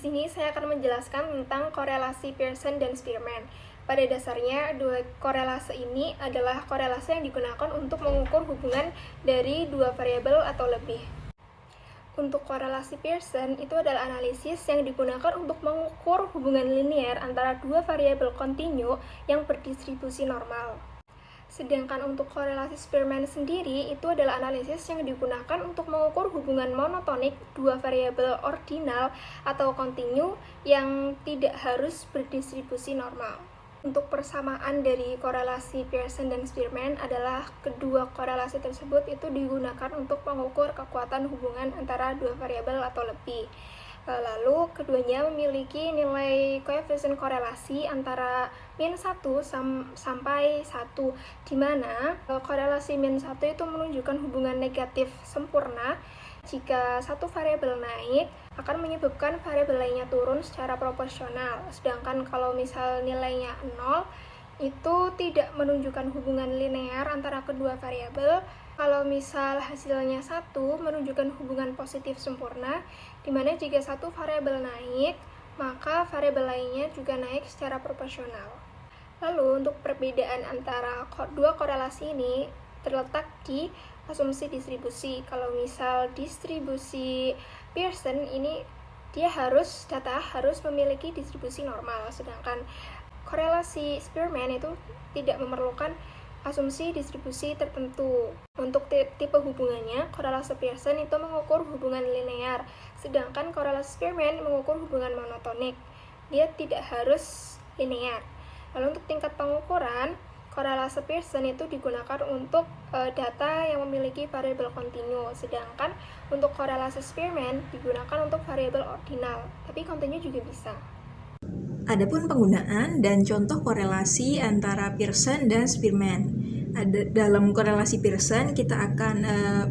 sini saya akan menjelaskan tentang korelasi Pearson dan Spearman. Pada dasarnya, dua korelasi ini adalah korelasi yang digunakan untuk mengukur hubungan dari dua variabel atau lebih. Untuk korelasi Pearson, itu adalah analisis yang digunakan untuk mengukur hubungan linear antara dua variabel kontinu yang berdistribusi normal. Sedangkan untuk korelasi Spearman sendiri, itu adalah analisis yang digunakan untuk mengukur hubungan monotonik dua variabel ordinal atau kontinu yang tidak harus berdistribusi normal. Untuk persamaan dari korelasi Pearson dan Spearman adalah kedua korelasi tersebut itu digunakan untuk mengukur kekuatan hubungan antara dua variabel atau lebih. Lalu keduanya memiliki nilai koefisien korelasi antara min 1 sampai 1, di mana korelasi min 1 itu menunjukkan hubungan negatif sempurna. Jika satu variabel naik, akan menyebabkan variabel lainnya turun secara proporsional. Sedangkan kalau misal nilainya 0, itu tidak menunjukkan hubungan linear antara kedua variabel. Kalau misal hasilnya 1, menunjukkan hubungan positif sempurna, di mana jika satu variabel naik, maka variabel lainnya juga naik secara proporsional. Lalu untuk perbedaan antara dua korelasi ini terletak di asumsi distribusi. Kalau misal distribusi Pearson ini data harus memiliki distribusi normal, sedangkan korelasi Spearman itu tidak memerlukan asumsi distribusi tertentu. Untuk tipe hubungannya, korelasi Pearson itu mengukur hubungan linear, sedangkan korelasi Spearman mengukur hubungan monotonik. Dia tidak harus linear. Lalu untuk tingkat pengukuran, korelasi Pearson itu digunakan untuk data yang memiliki variabel kontinu, sedangkan untuk korelasi Spearman digunakan untuk variabel ordinal, tapi kontinu juga bisa. Adapun penggunaan dan contoh korelasi antara Pearson dan Spearman. Dalam korelasi Pearson kita akan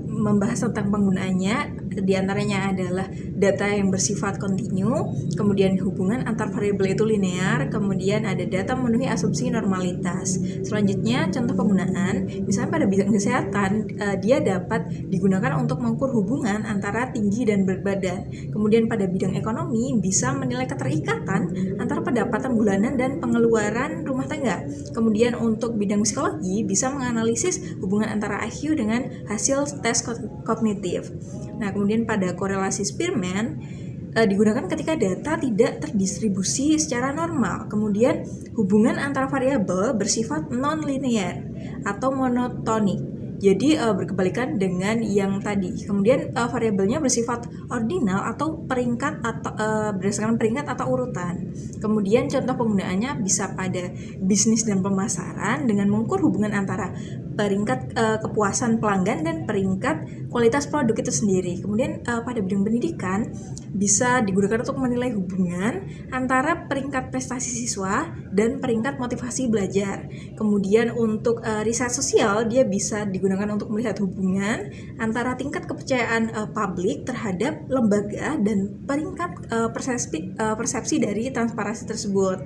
membahas tentang penggunaannya. Di antaranya adalah data yang bersifat kontinu, kemudian hubungan antar variabel itu linear, kemudian ada data memenuhi asumsi normalitas. Selanjutnya contoh penggunaan, misalnya pada bidang kesehatan, dia dapat digunakan untuk mengukur hubungan antara tinggi dan berat badan. Kemudian pada bidang ekonomi bisa menilai keterikatan antara pendapatan bulanan dan pengeluaran rumah tangga. Kemudian untuk bidang psikologi bisa menganalisis hubungan antara IQ dengan hasil tes kognitif. Nah, kemudian pada korelasi Spearman digunakan ketika data tidak terdistribusi secara normal. Kemudian hubungan antara variabel bersifat non-linear atau monotonik. Jadi berkebalikan dengan yang tadi. Kemudian variabelnya bersifat ordinal atau peringkat atau berdasarkan peringkat atau urutan. Kemudian contoh penggunaannya bisa pada bisnis dan pemasaran dengan mengukur hubungan antara peringkat kepuasan pelanggan dan peringkat kualitas produk itu sendiri. Kemudian pada bidang pendidikan bisa digunakan untuk menilai hubungan antara peringkat prestasi siswa dan peringkat motivasi belajar. Kemudian untuk riset sosial dia bisa digunakan untuk melihat hubungan antara tingkat kepercayaan publik terhadap lembaga dan peringkat persepsi dari transparansi tersebut.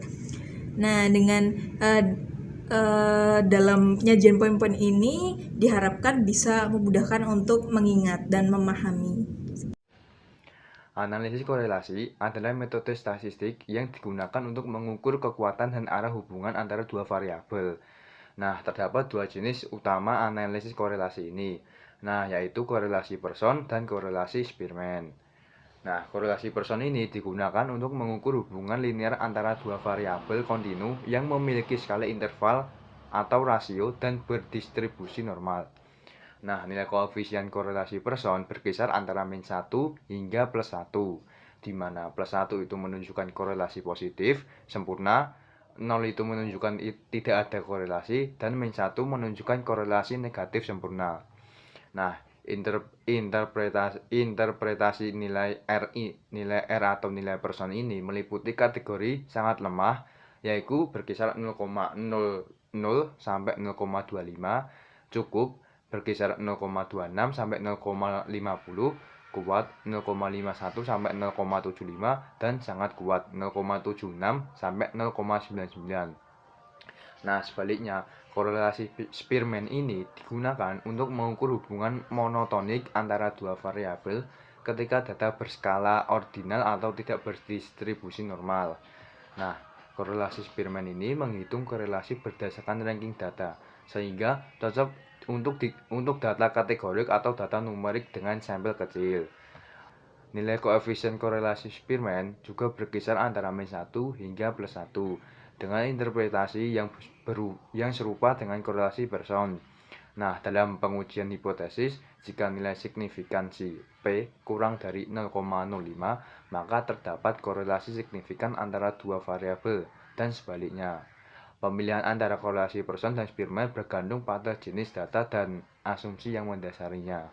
Nah, dengan dalam penyajian poin-poin ini diharapkan bisa memudahkan untuk mengingat dan memahami. Analisis korelasi adalah metode statistik yang digunakan untuk mengukur kekuatan dan arah hubungan antara dua variabel. Nah, terdapat dua jenis utama analisis korelasi ini. Nah, yaitu korelasi Pearson dan korelasi Spearman. Nah, korelasi Pearson ini digunakan untuk mengukur hubungan linear antara dua variabel kontinu yang memiliki skala interval atau rasio dan berdistribusi normal. Nah, nilai koefisien korelasi Pearson berkisar antara min 1 hingga plus 1, di mana plus 1 itu menunjukkan korelasi positif, sempurna, 0 itu menunjukkan tidak ada korelasi, dan min 1 menunjukkan korelasi negatif sempurna. Nah, interpretasi nilai R atau nilai Pearson ini meliputi kategori sangat lemah, yaitu berkisar 0,00 sampai 0,25, cukup berkisar 0,26 sampai 0,50, kuat 0,51 sampai 0,75, dan sangat kuat 0,76 sampai 0,99. Nah, sebaliknya, korelasi Spearman ini digunakan untuk mengukur hubungan monotonik antara dua variabel ketika data berskala ordinal atau tidak berdistribusi normal. Nah, korelasi Spearman ini menghitung korelasi berdasarkan ranking data, sehingga cocok untuk data kategorik atau data numerik dengan sampel kecil. Nilai koefisien korelasi Spearman juga berkisar antara -1 hingga +1 dengan interpretasi yang serupa dengan korelasi Pearson. Nah, dalam pengujian hipotesis, jika nilai signifikansi P kurang dari 0,05, maka terdapat korelasi signifikan antara dua variabel dan sebaliknya. Pemilihan antara korelasi Pearson dan Spearman bergantung pada jenis data dan asumsi yang mendasarinya.